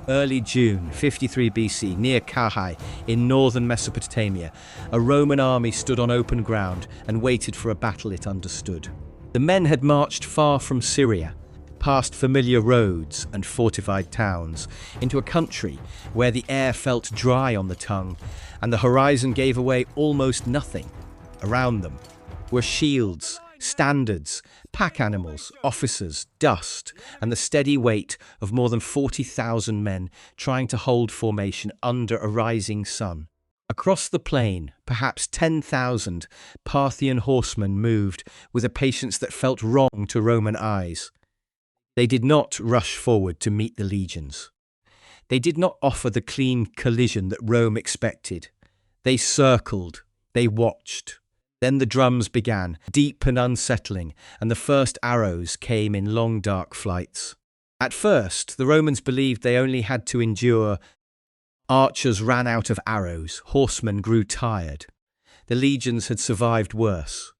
Early June 53 BC, near Carrhae in northern Mesopotamia, a Roman army stood on open ground and waited for a battle it understood. The men had marched far from Syria, past familiar roads and fortified towns, into a country where the air felt dry on the tongue and the horizon gave away almost nothing. Around them were shields, standards, pack animals, officers, dust, and the steady weight of more than 40,000 men trying to hold formation under a rising sun. Across the plain, perhaps 10,000 Parthian horsemen moved with a patience that felt wrong to Roman eyes. They did not rush forward to meet the legions. They did not offer the clean collision that Rome expected. They circled, they watched. Then the drums began, deep and unsettling, and the first arrows came in long dark flights. At first, the Romans believed they only had to endure. Archers ran out of arrows, horsemen grew tired. The legions had survived worse.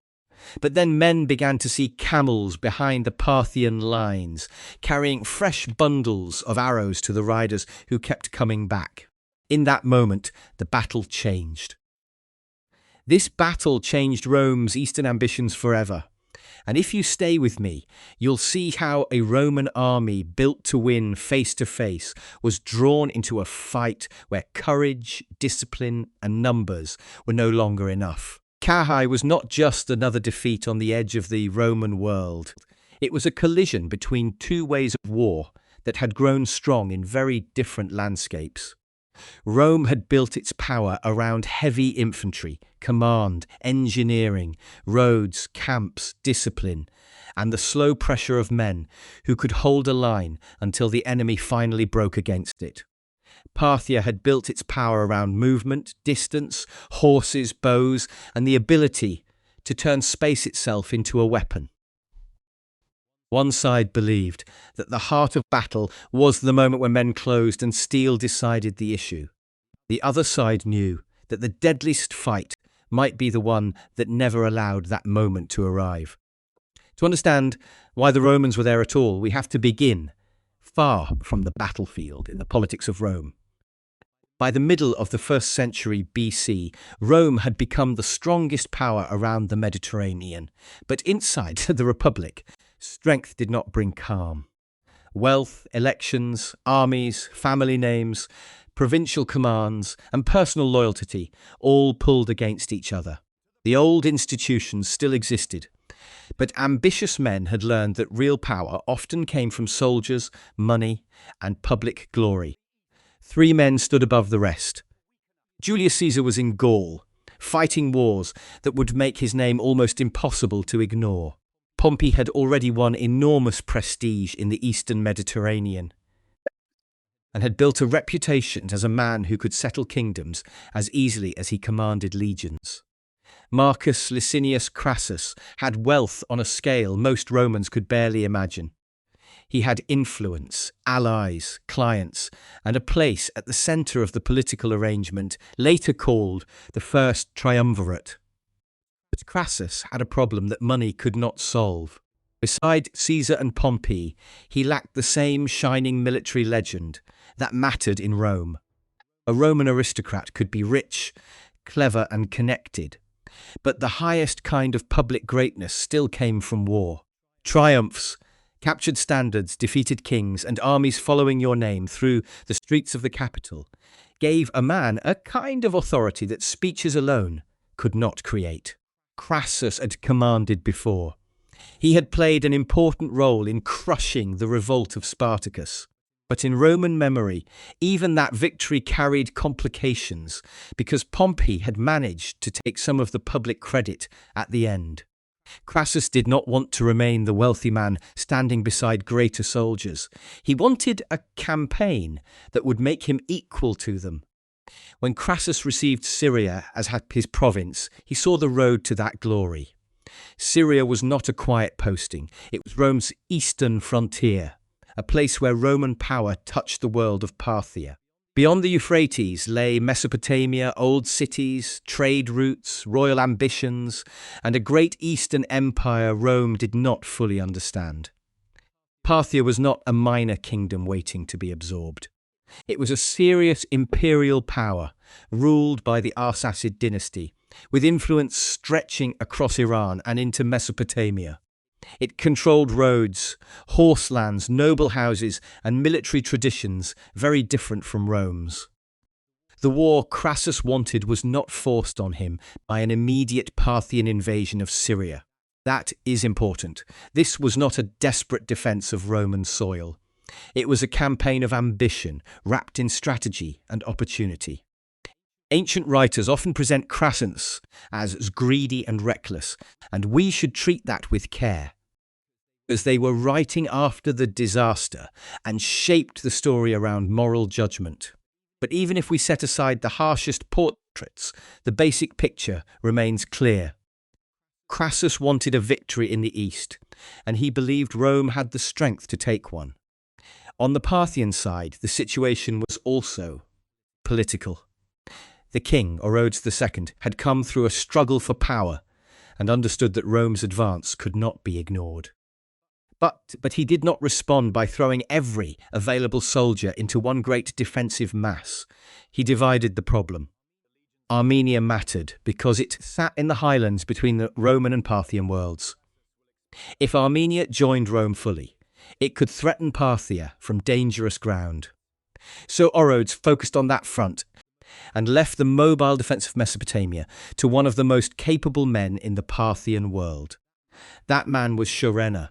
But then men began to see camels behind the Parthian lines, carrying fresh bundles of arrows to the riders who kept coming back. In that moment, the battle changed. This battle changed Rome's eastern ambitions forever. And if you stay with me, you'll see how a Roman army built to win face to face was drawn into a fight where courage, discipline, and numbers were no longer enough. Carrhae was not just another defeat on the edge of the Roman world. It was a collision between two ways of war that had grown strong in very different landscapes. Rome had built its power around heavy infantry, command, engineering, roads, camps, discipline, and the slow pressure of men who could hold a line until the enemy finally broke against it. Parthia had built its power around movement, distance, horses, bows, and the ability to turn space itself into a weapon. One side believed that the heart of battle was the moment when men closed and steel decided the issue. The other side knew that the deadliest fight might be the one that never allowed that moment to arrive. To understand why the Romans were there at all, we have to begin far from the battlefield in the politics of Rome. By the middle of the 1st century BC, Rome had become the strongest power around the Mediterranean. But inside the Republic, strength did not bring calm. Wealth, elections, armies, family names, provincial commands, and personal loyalty all pulled against each other. The old institutions still existed, but ambitious men had learned that real power often came from soldiers, money, and public glory. 3 men stood above the rest. Julius Caesar was in Gaul, fighting wars that would make his name almost impossible to ignore. Pompey had already won enormous prestige in the eastern Mediterranean and had built a reputation as a man who could settle kingdoms as easily as he commanded legions. Marcus Licinius Crassus had wealth on a scale most Romans could barely imagine. He had influence, allies, clients, and a place at the center of the political arrangement, later called the First Triumvirate. But Crassus had a problem that money could not solve. Beside Caesar and Pompey, he lacked the same shining military legend that mattered in Rome. A Roman aristocrat could be rich, clever, and connected, but the highest kind of public greatness still came from war. Triumphs, captured standards, defeated kings, and armies following your name through the streets of the capital gave a man a kind of authority that speeches alone could not create. Crassus had commanded before. He had played an important role in crushing the revolt of Spartacus. But in Roman memory, even that victory carried complications because Pompey had managed to take some of the public credit at the end. Crassus did not want to remain the wealthy man standing beside greater soldiers. He wanted a campaign that would make him equal to them. When Crassus received Syria as his province, he saw the road to that glory. Syria was not a quiet posting. It was Rome's eastern frontier, a place where Roman power touched the world of Parthia. Beyond the Euphrates lay Mesopotamia, old cities, trade routes, royal ambitions, and a great eastern empire Rome did not fully understand. Parthia was not a minor kingdom waiting to be absorbed. It was a serious imperial power, ruled by the Arsacid dynasty, with influence stretching across Iran and into Mesopotamia. It controlled roads, horse lands, noble houses, and military traditions very different from Rome's. The war Crassus wanted was not forced on him by an immediate Parthian invasion of Syria. That is important. This was not a desperate defense of Roman soil. It was a campaign of ambition, wrapped in strategy and opportunity. Ancient writers often present Crassus as greedy and reckless, and we should treat that with care, as they were writing after the disaster and shaped the story around moral judgment. But even if we set aside the harshest portraits, the basic picture remains clear. Crassus wanted a victory in the east, and he believed Rome had the strength to take one. On the Parthian side, the situation was also political. The king, Orodes II, had come through a struggle for power and understood that Rome's advance could not be ignored. But he did not respond by throwing every available soldier into one great defensive mass. He divided the problem. Armenia mattered because it sat in the highlands between the Roman and Parthian worlds. If Armenia joined Rome fully, it could threaten Parthia from dangerous ground. So Orodes focused on that front and left the mobile defense of Mesopotamia to one of the most capable men in the Parthian world. That man was Shurena.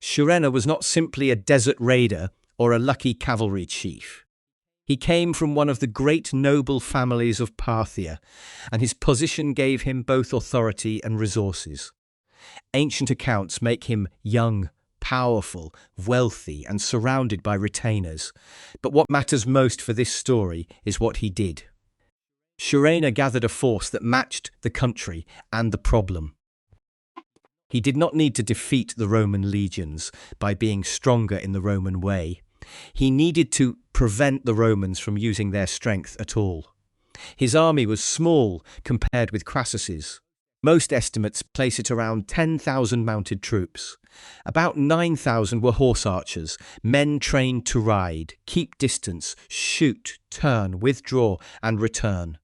Shurena was not simply a desert raider or a lucky cavalry chief. He came from one of the great noble families of Parthia, and his position gave him both authority and resources. Ancient accounts make him young, powerful, wealthy, and surrounded by retainers. But what matters most for this story is what he did. Shurena gathered a force that matched the country and the problem. He did not need to defeat the Roman legions by being stronger in the Roman way. He needed to prevent the Romans from using their strength at all. His army was small compared with Crassus's. Most estimates place it around 10,000 mounted troops. About 9,000 were horse archers, men trained to ride, keep distance, shoot, turn, withdraw, and return.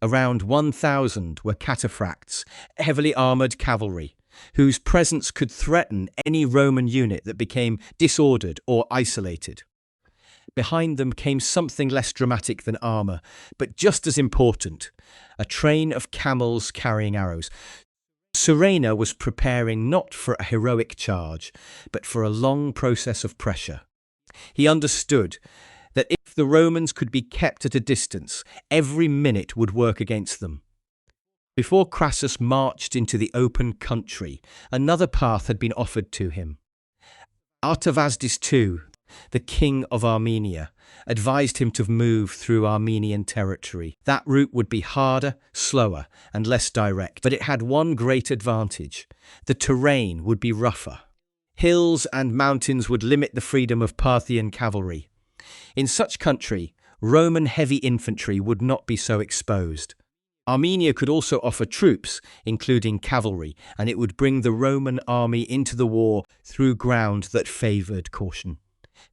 Around 1,000 were cataphracts, heavily armoured cavalry, whose presence could threaten any Roman unit that became disordered or isolated. Behind them came something less dramatic than armour, but just as important, a train of camels carrying arrows. Shurena was preparing not for a heroic charge, but for a long process of pressure. He understood that if the Romans could be kept at a distance, every minute would work against them. Before Crassus marched into the open country, another path had been offered to him. Artavasdes II, the king of Armenia, advised him to move through Armenian territory. That route would be harder, slower, and less direct, but it had one great advantage. The terrain would be rougher. Hills and mountains would limit the freedom of Parthian cavalry. In such country, Roman heavy infantry would not be so exposed. Armenia could also offer troops, including cavalry, and it would bring the Roman army into the war through ground that favoured caution.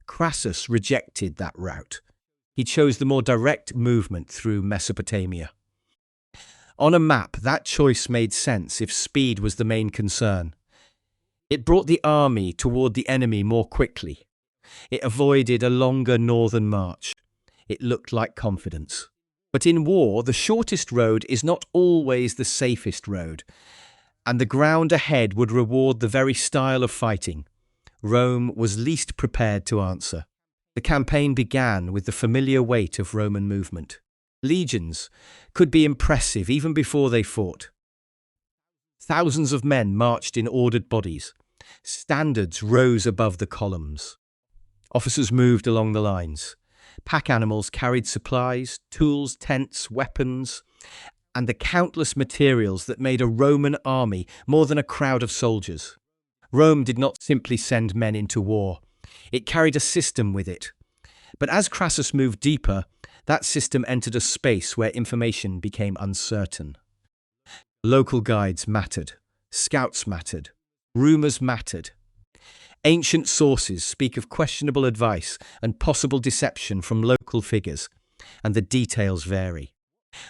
Crassus rejected that route. He chose the more direct movement through Mesopotamia. On a map, that choice made sense if speed was the main concern. It brought the army toward the enemy more quickly. It avoided a longer northern march. It looked like confidence. But in war, the shortest road is not always the safest road, and the ground ahead would reward the very style of fighting Rome was least prepared to answer. The campaign began with the familiar weight of Roman movement. Legions could be impressive even before they fought. Thousands of men marched in ordered bodies. Standards rose above the columns. Officers moved along the lines. Pack animals carried supplies, tools, tents, weapons, and the countless materials that made a Roman army more than a crowd of soldiers. Rome did not simply send men into war. It carried a system with it. But as Crassus moved deeper, that system entered a space where information became uncertain. Local guides mattered. Scouts mattered. Rumours mattered. Ancient sources speak of questionable advice and possible deception from local figures, and the details vary.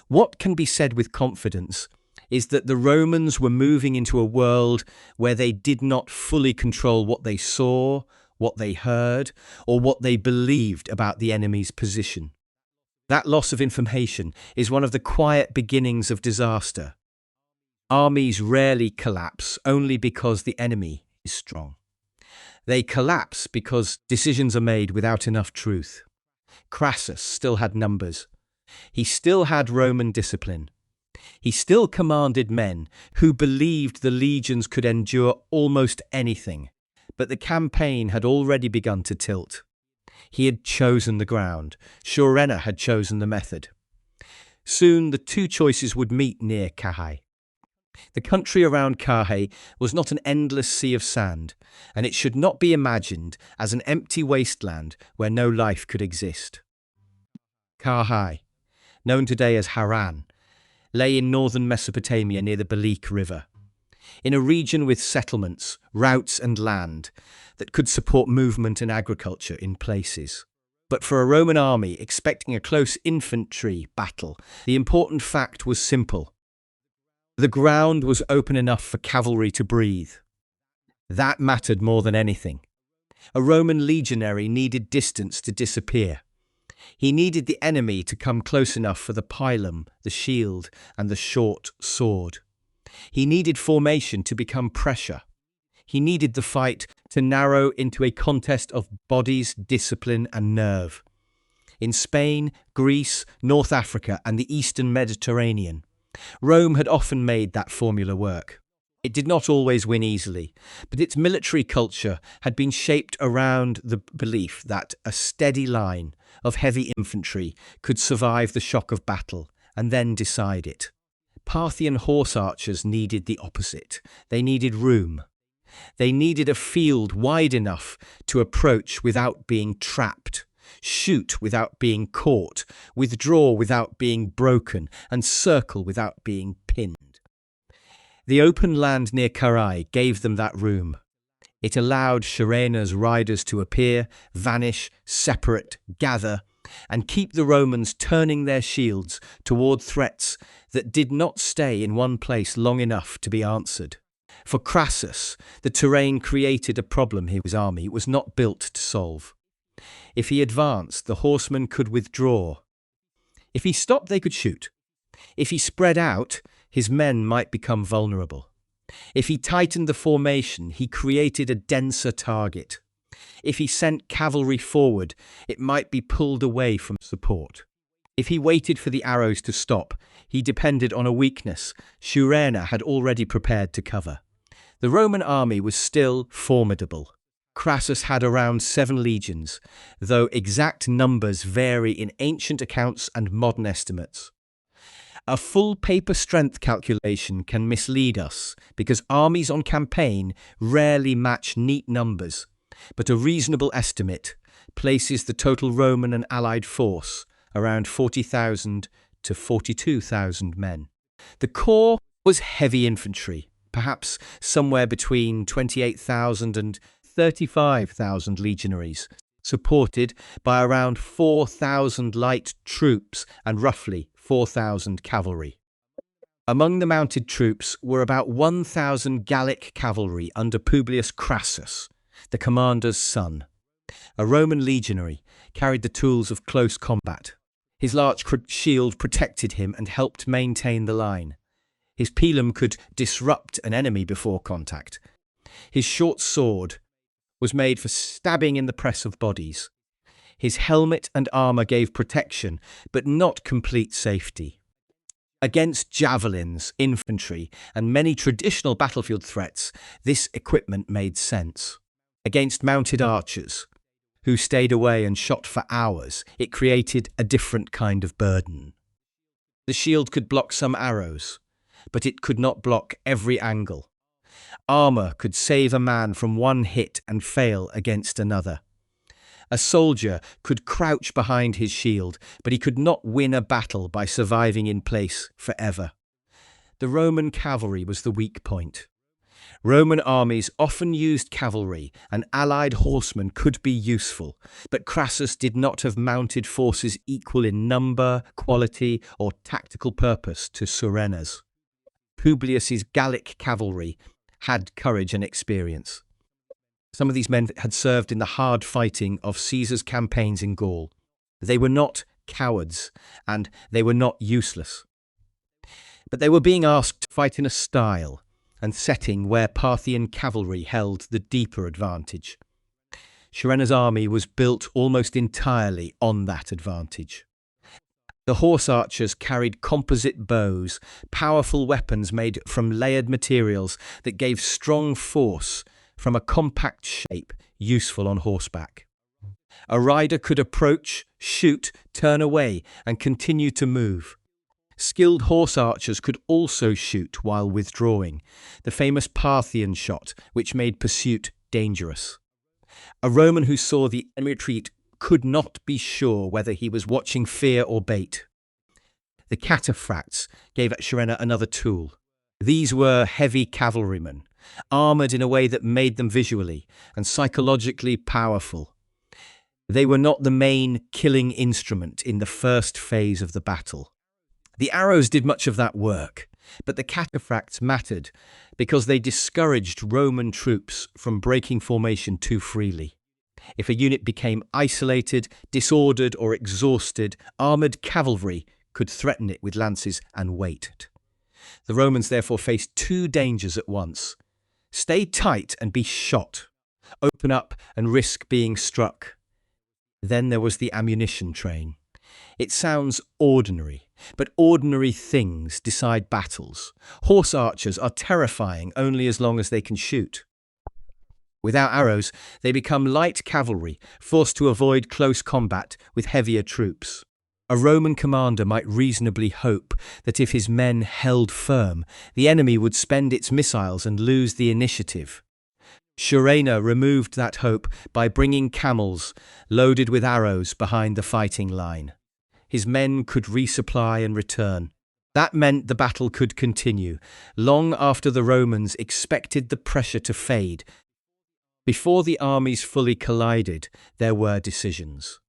What can be said with confidence is that the Romans were moving into a world where they did not fully control what they saw, what they heard, or what they believed about the enemy's position. That loss of information is one of the quiet beginnings of disaster. Armies rarely collapse only because the enemy is strong. They collapse because decisions are made without enough truth. Crassus still had numbers. He still had Roman discipline. He still commanded men who believed the legions could endure almost anything. But the campaign had already begun to tilt. He had chosen the ground. Surenna had chosen the method. Soon the two choices would meet near Carrhae. The country around Carrhae was not an endless sea of sand, and it should not be imagined as an empty wasteland where no life could exist. Carrhae, known today as Harran, lay in northern Mesopotamia near the Belek River, in a region with settlements, routes and land that could support movement and agriculture in places. But for a Roman army expecting a close infantry battle, the important fact was simple. The ground was open enough for cavalry to breathe. That mattered more than anything. A Roman legionary needed distance to disappear. He needed the enemy to come close enough for the pilum, the shield, and the short sword. He needed formation to become pressure. He needed the fight to narrow into a contest of bodies, discipline, and nerve. In Spain, Greece, North Africa, and the Eastern Mediterranean, Rome had often made that formula work. It did not always win easily, but its military culture had been shaped around the belief that a steady line of heavy infantry could survive the shock of battle and then decide it. Parthian horse archers needed the opposite. They needed room. They needed a field wide enough to approach without being trapped, shoot without being caught, withdraw without being broken, and circle without being pinned. The open land near Carrhae gave them that room. It allowed Surenna's riders to appear, vanish, separate, gather, and keep the Romans turning their shields toward threats that did not stay in one place long enough to be answered. For Crassus, the terrain created a problem his army was not built to solve. If he advanced, the horsemen could withdraw. If he stopped, they could shoot. If he spread out, his men might become vulnerable. If he tightened the formation, he created a denser target. If he sent cavalry forward, it might be pulled away from support. If he waited for the arrows to stop, he depended on a weakness Surenna had already prepared to cover. The Roman army was still formidable. Crassus had around 7 legions, though exact numbers vary in ancient accounts and modern estimates. A full paper strength calculation can mislead us because armies on campaign rarely match neat numbers, but a reasonable estimate places the total Roman and Allied force around 40,000 to 42,000 men. The core was heavy infantry, perhaps somewhere between 28,000 and 35,000 legionaries, supported by around 4,000 light troops and roughly 4,000 cavalry. Among the mounted troops were about 1,000 Gallic cavalry under Publius Crassus, the commander's son. A Roman legionary carried the tools of close combat. His large shield protected him and helped maintain the line. His pilum could disrupt an enemy before contact. His short sword was made for stabbing in the press of bodies. His helmet and armour gave protection, but not complete safety. Against javelins, infantry, and many traditional battlefield threats, this equipment made sense. Against mounted archers, who stayed away and shot for hours, it created a different kind of burden. The shield could block some arrows, but it could not block every angle. Armour could save a man from one hit and fail against another. A soldier could crouch behind his shield, but he could not win a battle by surviving in place forever. The Roman cavalry was the weak point. Roman armies often used cavalry, and allied horsemen could be useful, but Crassus did not have mounted forces equal in number, quality, or tactical purpose to Surena's. Publius's Gallic cavalry had courage and experience. Some of these men had served in the hard fighting of Caesar's campaigns in Gaul. They were not cowards, and they were not useless. But they were being asked to fight in a style and setting where Parthian cavalry held the deeper advantage. Surena's army was built almost entirely on that advantage. The horse archers carried composite bows, powerful weapons made from layered materials that gave strong force from a compact shape useful on horseback. A rider could approach, shoot, turn away, and continue to move. Skilled horse archers could also shoot while withdrawing, the famous Parthian shot, which made pursuit dangerous. A Roman who saw the enemy retreat could not be sure whether he was watching fear or bait. The cataphracts gave Surenna another tool. These were heavy cavalrymen, armoured in a way that made them visually and psychologically powerful. They were not the main killing instrument in the first phase of the battle. The arrows did much of that work, but the cataphracts mattered because they discouraged Roman troops from breaking formation too freely. If a unit became isolated, disordered, or exhausted, armoured cavalry could threaten it with lances and wait. The Romans therefore faced two dangers at once: stay tight and be shot, open up and risk being struck. Then there was the ammunition train. It sounds ordinary, but ordinary things decide battles. Horse archers are terrifying only as long as they can shoot. Without arrows, they become light cavalry, forced to avoid close combat with heavier troops. A Roman commander might reasonably hope that if his men held firm, the enemy would spend its missiles and lose the initiative. Surenna removed that hope by bringing camels loaded with arrows behind the fighting line. His men could resupply and return. That meant the battle could continue, long after the Romans expected the pressure to fade. Before the armies fully collided, there were decisions.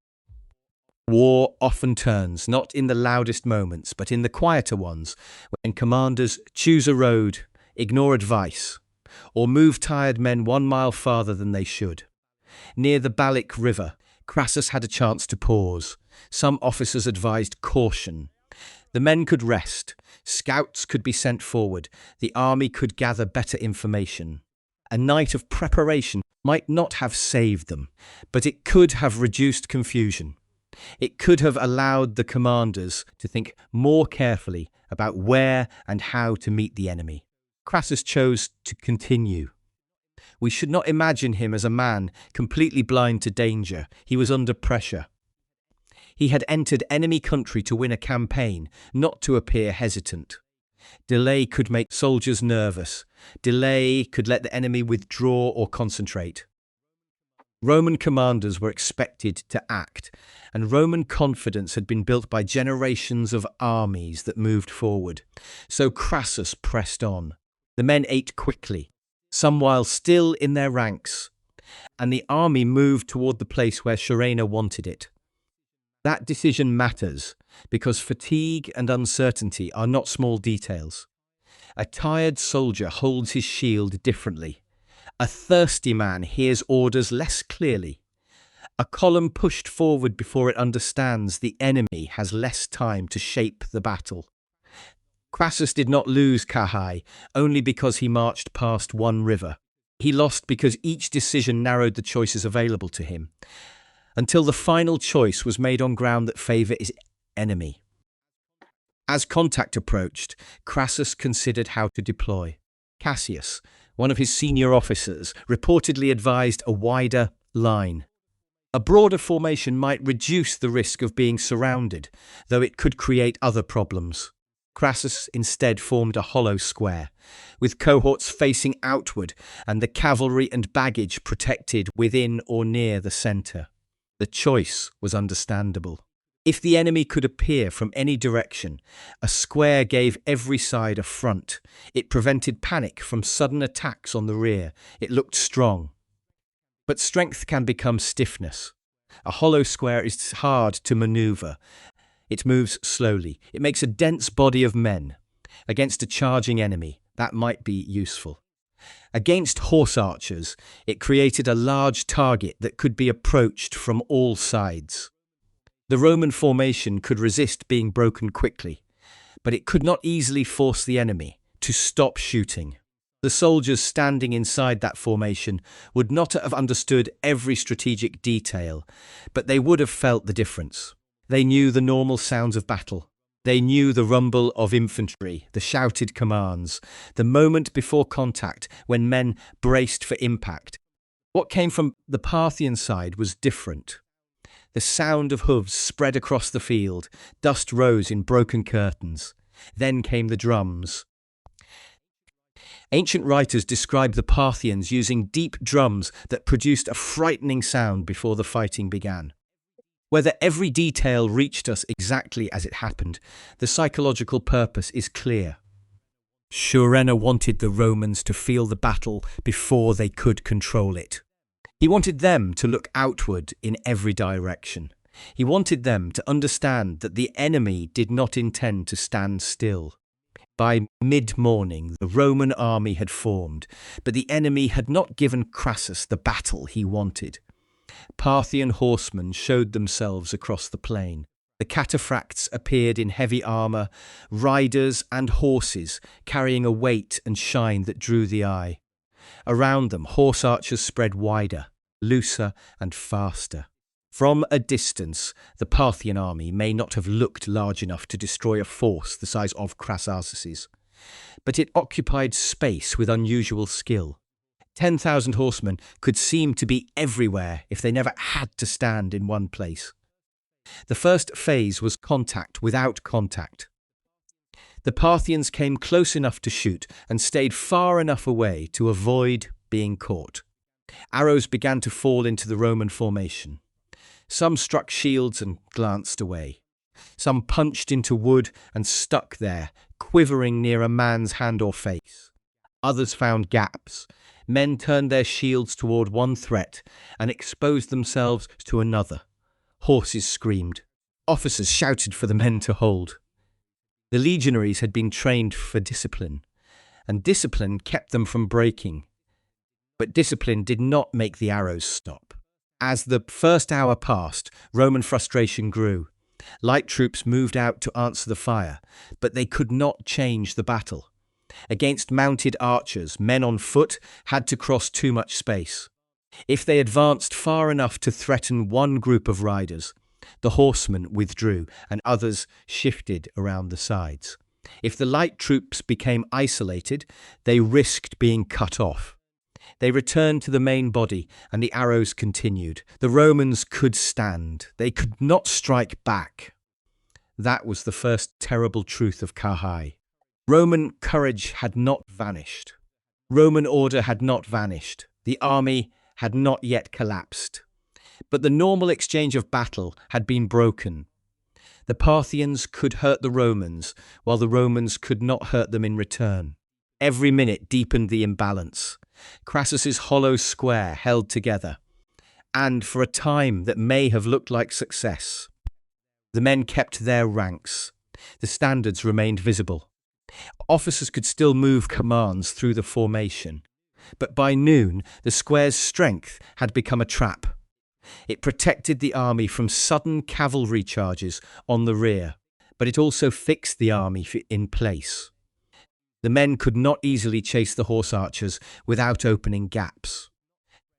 War often turns, not in the loudest moments, but in the quieter ones, when commanders choose a road, ignore advice, or move tired men 1 mile farther than they should. Near the Balic River, Crassus had a chance to pause. Some officers advised caution. The men could rest, scouts could be sent forward, the army could gather better information. A night of preparation might not have saved them, but it could have reduced confusion. It could have allowed the commanders to think more carefully about where and how to meet the enemy. Crassus chose to continue. We should not imagine him as a man completely blind to danger. He was under pressure. He had entered enemy country to win a campaign, not to appear hesitant. Delay could make soldiers nervous. Delay could let the enemy withdraw or concentrate. Roman commanders were expected to act, and Roman confidence had been built by generations of armies that moved forward. So Crassus pressed on. The men ate quickly, some while still in their ranks, and the army moved toward the place where Surenna wanted it. That decision matters because fatigue and uncertainty are not small details. A tired soldier holds his shield differently. A thirsty man hears orders less clearly. A column pushed forward before it understands the enemy has less time to shape the battle. Crassus did not lose Carrhae only because he marched past one river. He lost because each decision narrowed the choices available to him, until the final choice was made on ground that favoured his enemy. As contact approached, Crassus considered how to deploy. Cassius, one of his senior officers, reportedly advised a wider line. A broader formation might reduce the risk of being surrounded, though it could create other problems. Crassus instead formed a hollow square, with cohorts facing outward and the cavalry and baggage protected within or near the centre. The choice was understandable. If the enemy could appear from any direction, a square gave every side a front. It prevented panic from sudden attacks on the rear. It looked strong. But strength can become stiffness. A hollow square is hard to maneuver. It moves slowly. It makes a dense body of men. Against a charging enemy, that might be useful. Against horse archers, it created a large target that could be approached from all sides. The Roman formation could resist being broken quickly, but it could not easily force the enemy to stop shooting. The soldiers standing inside that formation would not have understood every strategic detail, but they would have felt the difference. They knew the normal sounds of battle. They knew the rumble of infantry, the shouted commands, the moment before contact when men braced for impact. What came from the Parthian side was different. The sound of hooves spread across the field. Dust rose in broken curtains. Then came the drums. Ancient writers describe the Parthians using deep drums that produced a frightening sound before the fighting began. Whether every detail reached us exactly as it happened, the psychological purpose is clear. Shurenna wanted the Romans to feel the battle before they could control it. He wanted them to look outward in every direction. He wanted them to understand that the enemy did not intend to stand still. By mid-morning, the Roman army had formed, but the enemy had not given Crassus the battle he wanted. Parthian horsemen showed themselves across the plain. The cataphracts appeared in heavy armour, riders and horses carrying a weight and shine that drew the eye. Around them, horse archers spread wider, looser and faster. From a distance, the Parthian army may not have looked large enough to destroy a force the size of Crassus's, but it occupied space with unusual skill. 10,000 horsemen could seem to be everywhere if they never had to stand in one place. The first phase was contact without contact. The Parthians came close enough to shoot and stayed far enough away to avoid being caught. Arrows began to fall into the Roman formation. Some struck shields and glanced away. Some punched into wood and stuck there, quivering near a man's hand or face. Others found gaps. Men turned their shields toward one threat and exposed themselves to another. Horses screamed. Officers shouted for the men to hold. The legionaries had been trained for discipline, and discipline kept them from breaking. But discipline did not make the arrows stop. As the first hour passed, Roman frustration grew. Light troops moved out to answer the fire, but they could not change the battle. Against mounted archers, men on foot had to cross too much space. If they advanced far enough to threaten one group of riders, the horsemen withdrew and others shifted around the sides. If the light troops became isolated, they risked being cut off. They returned to the main body and the arrows continued. The Romans could stand. They could not strike back. That was the first terrible truth of Carrhae. Roman courage had not vanished. Roman order had not vanished. The army had not yet collapsed. But the normal exchange of battle had been broken. The Parthians could hurt the Romans, while the Romans could not hurt them in return. Every minute deepened the imbalance. Crassus's hollow square held together, and for a time that may have looked like success. The men kept their ranks. The standards remained visible. Officers could still move commands through the formation, but by noon the square's strength had become a trap. It protected the army from sudden cavalry charges on the rear, but it also fixed the army in place. The men could not easily chase the horse archers without opening gaps.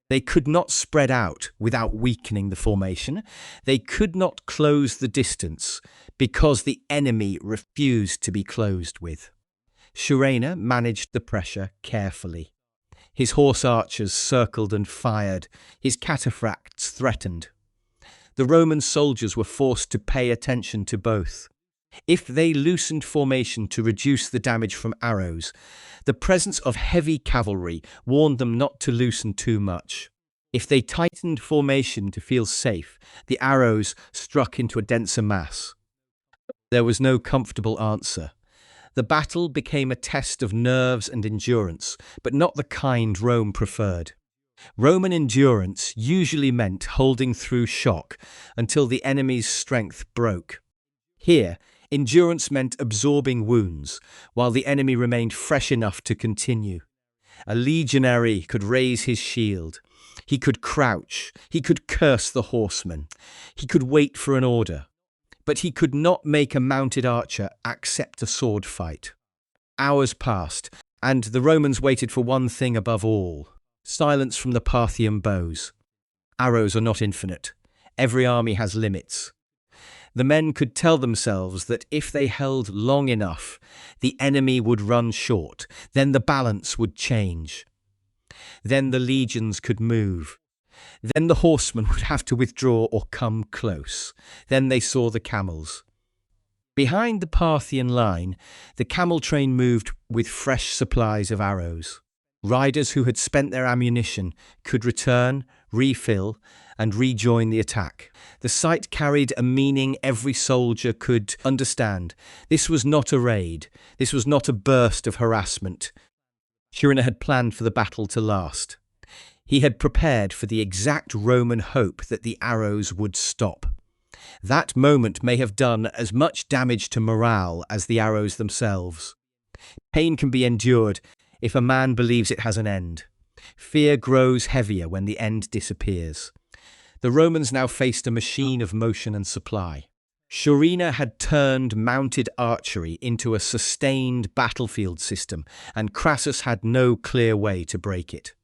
They could not spread out without weakening the formation. They could not close the distance because the enemy refused to be closed with. Shurenna managed the pressure carefully. His horse archers circled and fired. His cataphracts threatened. The Roman soldiers were forced to pay attention to both. If they loosened formation to reduce the damage from arrows, the presence of heavy cavalry warned them not to loosen too much. If they tightened formation to feel safe, the arrows struck into a denser mass. There was no comfortable answer. The battle became a test of nerves and endurance, but not the kind Rome preferred. Roman endurance usually meant holding through shock until the enemy's strength broke. Here, endurance meant absorbing wounds, while the enemy remained fresh enough to continue. A legionary could raise his shield. He could crouch. He could curse the horseman. He could wait for an order. But he could not make a mounted archer accept a sword fight. Hours passed, and the Romans waited for one thing above all: silence from the Parthian bows. Arrows are not infinite. Every army has limits. The men could tell themselves that if they held long enough, the enemy would run short. Then the balance would change. Then the legions could move. Then the horsemen would have to withdraw or come close. Then they saw the camels. Behind the Parthian line, the camel train moved with fresh supplies of arrows. Riders who had spent their ammunition could return, refill, and rejoin the attack. The sight carried a meaning every soldier could understand. This was not a raid. This was not a burst of harassment. Carrhae had planned for the battle to last. He had prepared for the exact Roman hope that the arrows would stop. That moment may have done as much damage to morale as the arrows themselves. Pain can be endured if a man believes it has an end. Fear grows heavier when the end disappears. The Romans now faced a machine of motion and supply. Carrhae had turned mounted archery into a sustained battlefield system, and Crassus had no clear way to break it.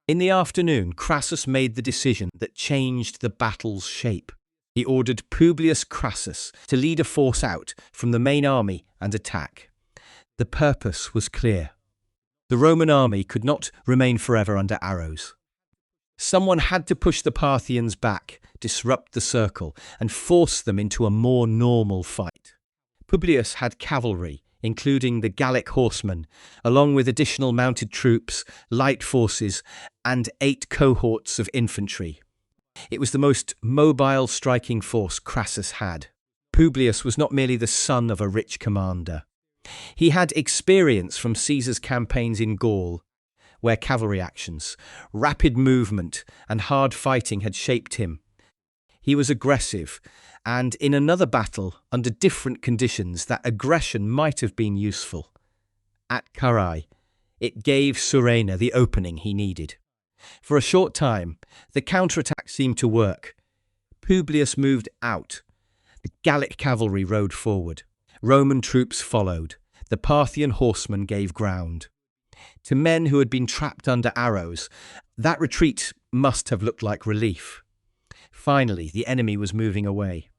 In the afternoon, Crassus made the decision that changed the battle's shape. He ordered Publius Crassus to lead a force out from the main army and attack. The purpose was clear. The Roman army could not remain forever under arrows. Someone had to push the Parthians back, disrupt the circle, and force them into a more normal fight. Publius had cavalry, including the Gallic horsemen, along with additional mounted troops, light forces, and 8 cohorts of infantry. It was the most mobile striking force Crassus had. Publius was not merely the son of a rich commander. He had experience from Caesar's campaigns in Gaul, where cavalry actions, rapid movement, and hard fighting had shaped him. He was aggressive, and in another battle, under different conditions, that aggression might have been useful. At Carrhae, it gave Carrhae the opening he needed. For a short time, the counterattack seemed to work. Publius moved out. The Gallic cavalry rode forward. Roman troops followed. The Parthian horsemen gave ground. To men who had been trapped under arrows, that retreat must have looked like relief. Finally, the enemy was moving away.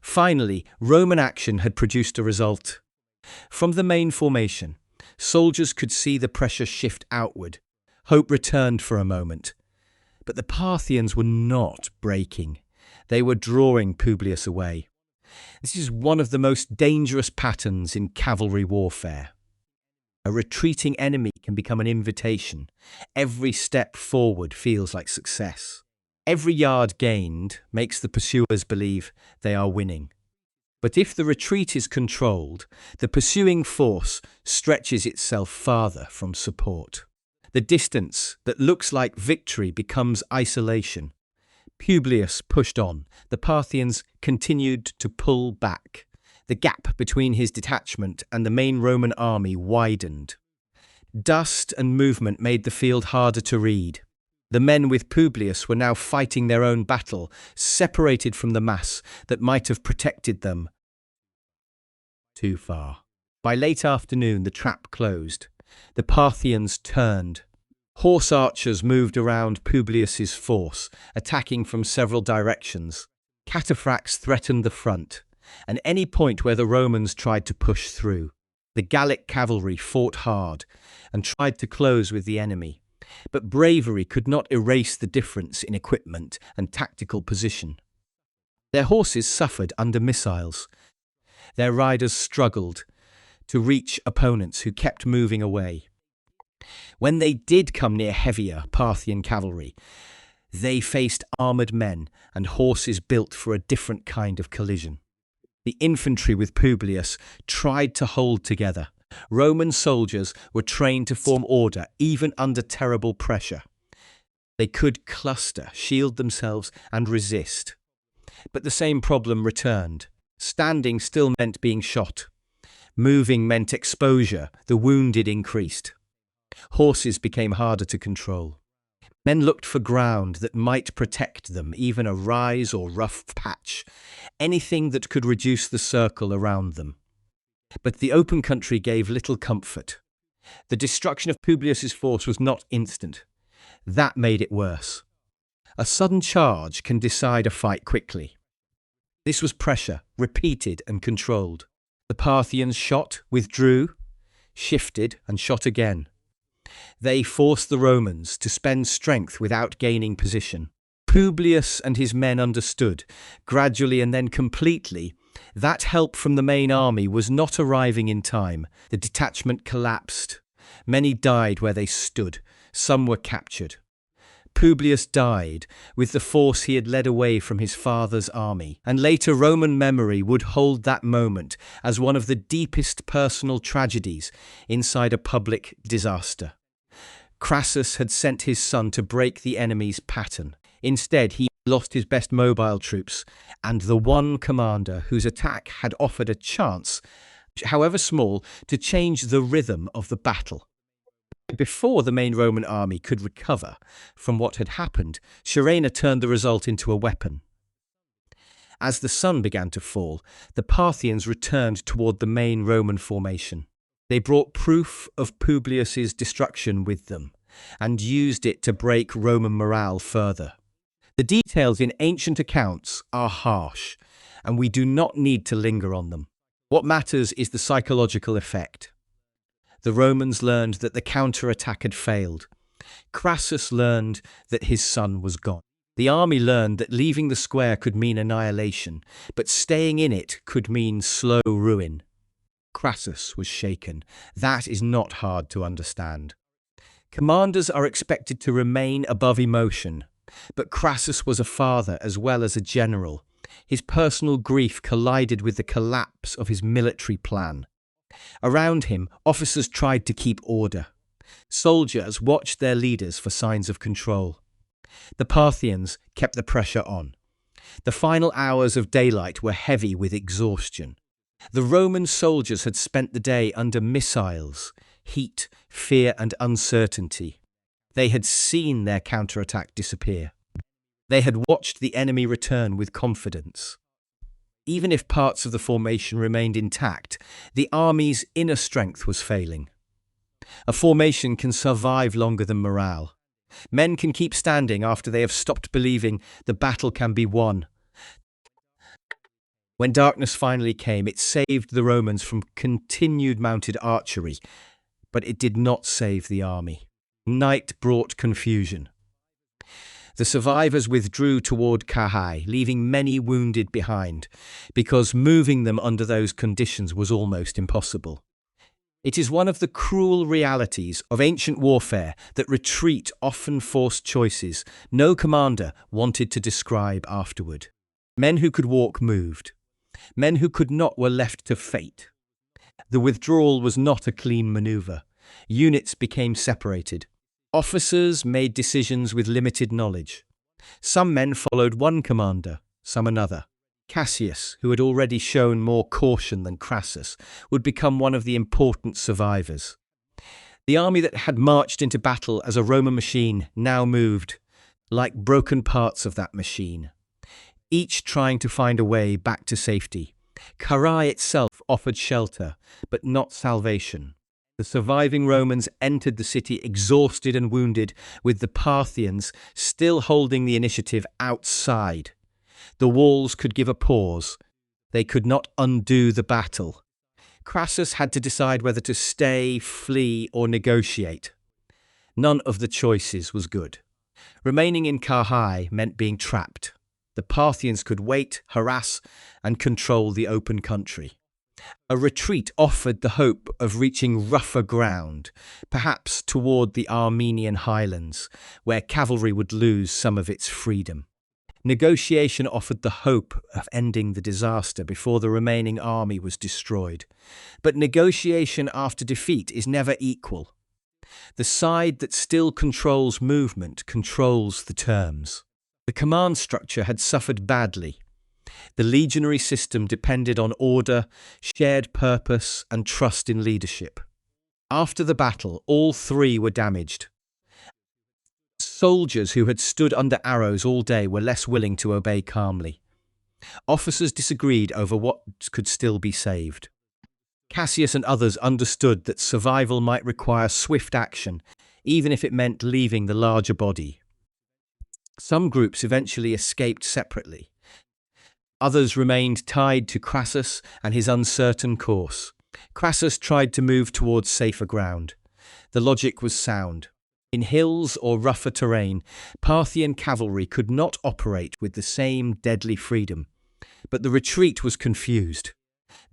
Finally, Roman action had produced a result. From the main formation, soldiers could see the pressure shift outward. Hope returned for a moment. But the Parthians were not breaking. They were drawing Publius away. This is one of the most dangerous patterns in cavalry warfare. A retreating enemy can become an invitation. Every step forward feels like success. Every yard gained makes the pursuers believe they are winning. But if the retreat is controlled, the pursuing force stretches itself farther from support. The distance that looks like victory becomes isolation. Publius pushed on. The Parthians continued to pull back. The gap between his detachment and the main Roman army widened. Dust and movement made the field harder to read. The men with Publius were now fighting their own battle, separated from the mass that might have protected them too far. By late afternoon, the trap closed. The Parthians turned. Horse archers moved around Publius's force, attacking from several directions. Cataphracts threatened the front, and any point where the Romans tried to push through. The Gallic cavalry fought hard and tried to close with the enemy, but bravery could not erase the difference in equipment and tactical position. Their horses suffered under missiles. Their riders struggled to reach opponents who kept moving away. When they did come near heavier Parthian cavalry, They faced armoured men and horses built for a different kind of collision. The infantry with Publius tried to hold together. Roman soldiers were trained to form order even under terrible pressure. They could cluster, shield themselves, and resist. But the same problem returned. Standing still meant being shot. Moving meant exposure. The wounded increased. Horses became harder to control. Men looked for ground that might protect them, even a rise or rough patch, anything that could reduce the circle around them. But the open country gave little comfort. The destruction of Publius's force was not instant. That made it worse. A sudden charge can decide a fight quickly. This was pressure, repeated and controlled. The Parthians shot, withdrew, shifted and shot again. They forced the Romans to spend strength without gaining position. Publius and his men understood, gradually and then completely, that help from the main army was not arriving in time. The detachment collapsed. Many died where they stood. Some were captured. Publius died with the force he had led away from his father's army, and later Roman memory would hold that moment as one of the deepest personal tragedies inside a public disaster. Crassus had sent his son to break the enemy's pattern. Instead, he lost his best mobile troops and the one commander whose attack had offered a chance, however small, to change the rhythm of the battle. Before the main Roman army could recover from what had happened, Carrhae turned the result into a weapon. As the sun began to fall, the Parthians returned toward the main Roman formation. They brought proof of Publius's destruction with them and used it to break Roman morale further. The details in ancient accounts are harsh, and we do not need to linger on them. What matters is the psychological effect. The Romans learned that the counterattack had failed. Crassus learned that his son was gone. The army learned that leaving the square could mean annihilation, but staying in it could mean slow ruin. Crassus was shaken. That is not hard to understand. Commanders are expected to remain above emotion, but Crassus was a father as well as a general. His personal grief collided with the collapse of his military plan. Around him, officers tried to keep order. Soldiers watched their leaders for signs of control. The Parthians kept the pressure on. The final hours of daylight were heavy with exhaustion. The Roman soldiers had spent the day under missiles, heat, fear, and uncertainty. They had seen their counterattack disappear. They had watched the enemy return with confidence. Even if parts of the formation remained intact, the army's inner strength was failing. A formation can survive longer than morale. Men can keep standing after they have stopped believing the battle can be won. When darkness finally came, it saved the Romans from continued mounted archery, but it did not save the army. Night brought confusion. The survivors withdrew toward Carrhae, leaving many wounded behind, because moving them under those conditions was almost impossible. It is one of the cruel realities of ancient warfare that retreat often forced choices no commander wanted to describe afterward. Men who could walk moved. Men who could not were left to fate. The withdrawal was not a clean maneuver. Units became separated. Officers made decisions with limited knowledge. Some men followed one commander, some another. Cassius, who had already shown more caution than Crassus, would become one of the important survivors. The army that had marched into battle as a Roman machine now moved, like broken parts of that machine, each trying to find a way back to safety. Carrhae itself offered shelter, but not salvation. The surviving Romans entered the city exhausted and wounded, with the Parthians still holding the initiative outside. The walls could give a pause. They could not undo the battle. Crassus had to decide whether to stay, flee, or negotiate. None of the choices was good. Remaining in Carrhae meant being trapped. The Parthians could wait, harass, and control the open country. A retreat offered the hope of reaching rougher ground, perhaps toward the Armenian highlands, where cavalry would lose some of its freedom. Negotiation offered the hope of ending the disaster before the remaining army was destroyed. But negotiation after defeat is never equal. The side that still controls movement controls the terms. The command structure had suffered badly. The legionary system depended on order, shared purpose, and trust in leadership. After the battle, all three were damaged. Soldiers who had stood under arrows all day were less willing to obey calmly. Officers disagreed over what could still be saved. Cassius and others understood that survival might require swift action, even if it meant leaving the larger body. Some groups eventually escaped separately. Others remained tied to Crassus and his uncertain course. Crassus tried to move towards safer ground. The logic was sound. In hills or rougher terrain, Parthian cavalry could not operate with the same deadly freedom. But the retreat was confused.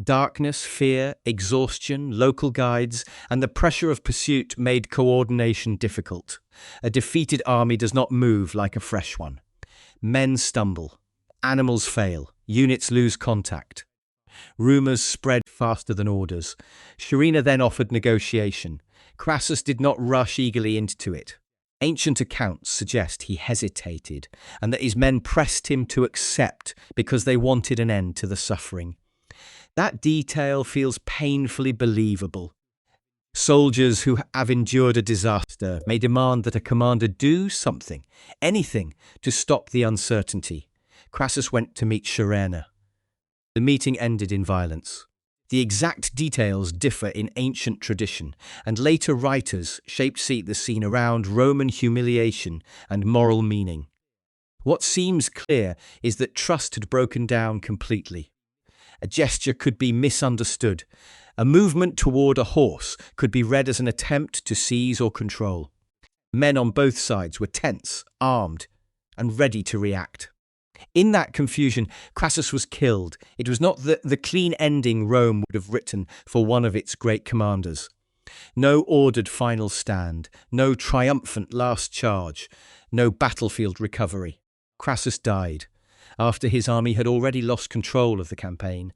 Darkness, fear, exhaustion, local guides, and the pressure of pursuit made coordination difficult. A defeated army does not move like a fresh one. Men stumble. Animals fail. Units lose contact. Rumors spread faster than orders. Sharina then offered negotiation. Crassus did not rush eagerly into it. Ancient accounts suggest he hesitated, and that his men pressed him to accept because they wanted an end to the suffering. That detail feels painfully believable. Soldiers who have endured a disaster may demand that a commander do something, anything, to stop the uncertainty. Crassus went to meet Sharina. The meeting ended in violence. The exact details differ in ancient tradition, and later writers shaped the scene around Roman humiliation and moral meaning. What seems clear is that trust had broken down completely. A gesture could be misunderstood. A movement toward a horse could be read as an attempt to seize or control. Men on both sides were tense, armed, and ready to react. In that confusion, Crassus was killed. It was not the clean ending Rome would have written for one of its great commanders. No ordered final stand, no triumphant last charge, no battlefield recovery. Crassus died after his army had already lost control of the campaign,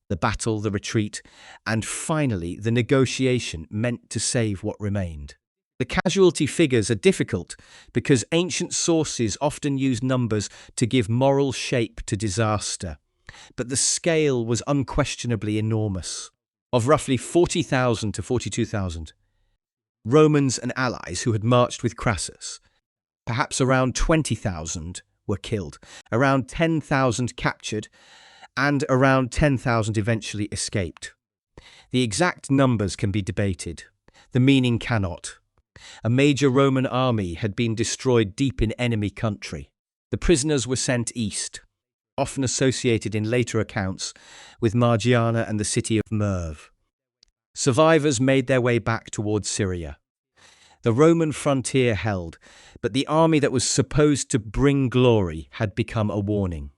the battle, the retreat, and finally the negotiation meant to save what remained. The casualty figures are difficult because ancient sources often use numbers to give moral shape to disaster, but the scale was unquestionably enormous. Of roughly 40,000 to 42,000 Romans and allies who had marched with Crassus, perhaps around 20,000 were killed, around 10,000 captured, and around 10,000 eventually escaped. The exact numbers can be debated. The meaning cannot. A major Roman army had been destroyed deep in enemy country. The prisoners were sent east, often associated in later accounts with Margiana and the city of Merv. Survivors made their way back towards Syria. The Roman frontier held, but the army that was supposed to bring glory had become a warning.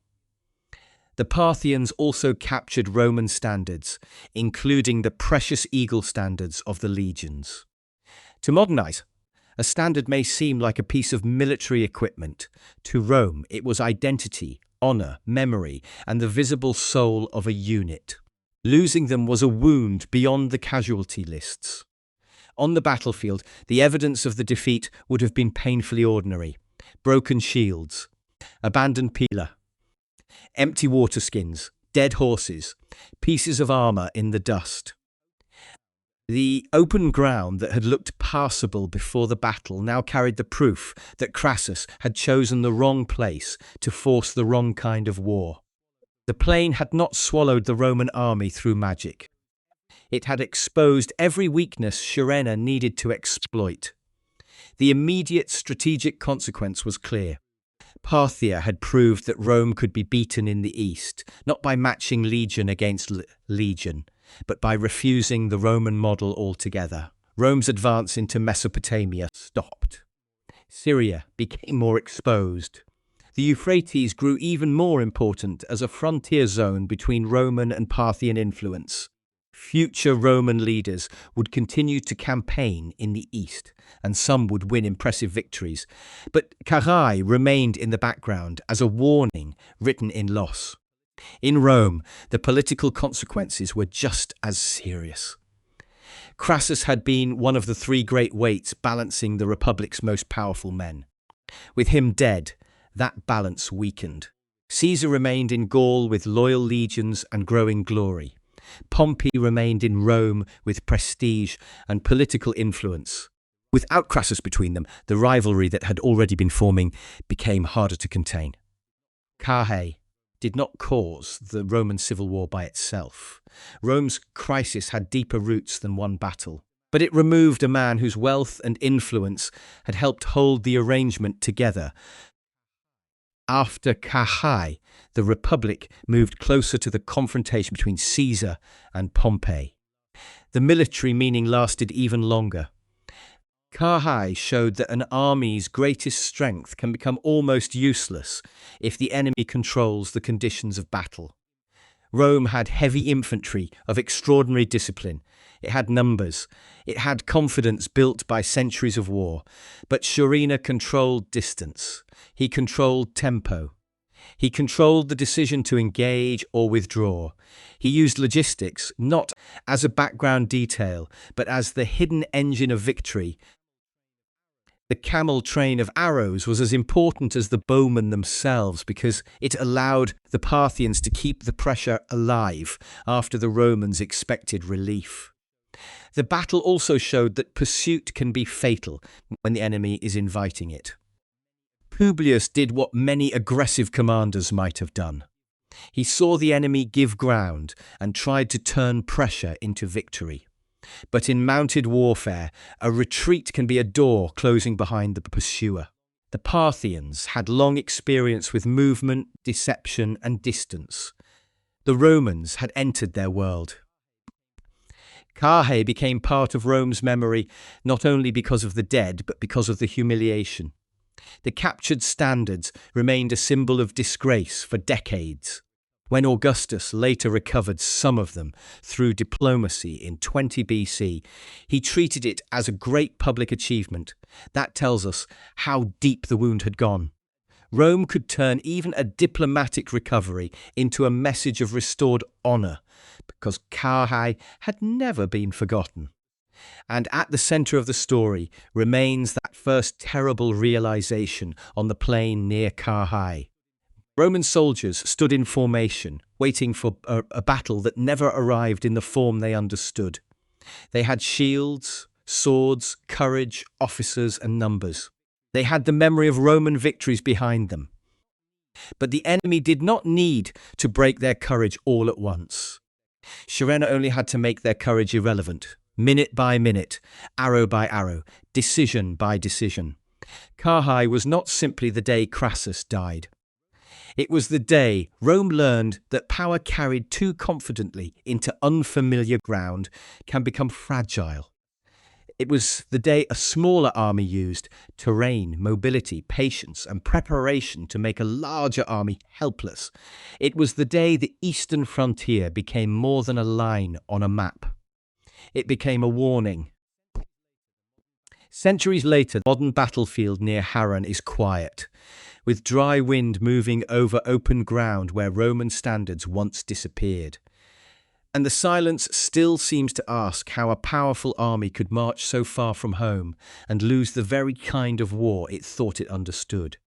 The Parthians also captured Roman standards, including the precious eagle standards of the legions. To modernize, a standard may seem like a piece of military equipment. To Rome, it was identity, honor, memory, and the visible soul of a unit. Losing them was a wound beyond the casualty lists. On the battlefield, the evidence of the defeat would have been painfully ordinary. Broken shields, abandoned pila, empty water skins, dead horses, pieces of armor in the dust. The open ground that had looked passable before the battle now carried the proof that Crassus had chosen the wrong place to force the wrong kind of war. The plain had not swallowed the Roman army through magic. It had exposed every weakness Sharina needed to exploit. The immediate strategic consequence was clear. Parthia had proved that Rome could be beaten in the east, not by matching legion against legion, but by refusing the Roman model altogether. Rome's advance into Mesopotamia stopped. Syria became more exposed. The Euphrates grew even more important as a frontier zone between Roman and Parthian influence. Future Roman leaders would continue to campaign in the east, and some would win impressive victories. But Carrhae remained in the background as a warning written in loss. In Rome, the political consequences were just as serious. Crassus had been one of the three great weights balancing the Republic's most powerful men. With him dead, that balance weakened. Caesar remained in Gaul with loyal legions and growing glory. Pompey remained in Rome with prestige and political influence. Without Crassus between them, the rivalry that had already been forming became harder to contain. Carrhae did not cause the Roman civil war by itself. Rome's crisis had deeper roots than one battle, but it removed a man whose wealth and influence had helped hold the arrangement together. After Carrhae, the Republic moved closer to the confrontation between Caesar and Pompey. The military meaning lasted even longer. Carrhae showed that an army's greatest strength can become almost useless if the enemy controls the conditions of battle. Rome had heavy infantry of extraordinary discipline. It had numbers. It had confidence built by centuries of war. But Shurinna controlled distance. He controlled tempo. He controlled the decision to engage or withdraw. He used logistics not as a background detail, but as the hidden engine of victory. The camel train of arrows was as important as the bowmen themselves because it allowed the Parthians to keep the pressure alive after the Romans expected relief. The battle also showed that pursuit can be fatal when the enemy is inviting it. Publius did what many aggressive commanders might have done. He saw the enemy give ground and tried to turn pressure into victory. But in mounted warfare, a retreat can be a door closing behind the pursuer. The Parthians had long experience with movement, deception, and distance. The Romans had entered their world. Carrhae became part of Rome's memory not only because of the dead, but because of the humiliation. The captured standards remained a symbol of disgrace for decades. When Augustus later recovered some of them through diplomacy in 20 BC, he treated it as a great public achievement. That tells us how deep the wound had gone. Rome could turn even a diplomatic recovery into a message of restored honour, because Carrhae had never been forgotten. And at the centre of the story remains that first terrible realization on the plain near Carrhae. Roman soldiers stood in formation, waiting for a battle that never arrived in the form they understood. They had shields, swords, courage, officers, and numbers. They had the memory of Roman victories behind them. But the enemy did not need to break their courage all at once. Shurinna only had to make their courage irrelevant, minute by minute, arrow by arrow, decision by decision. Carrhae was not simply the day Crassus died. It was the day Rome learned that power carried too confidently into unfamiliar ground can become fragile. It was the day a smaller army used terrain, mobility, patience, and preparation to make a larger army helpless. It was the day the eastern frontier became more than a line on a map. It became a warning. Centuries later, the modern battlefield near Harran is quiet, with dry wind moving over open ground where Roman standards once disappeared. And the silence still seems to ask how a powerful army could march so far from home and lose the very kind of war it thought it understood.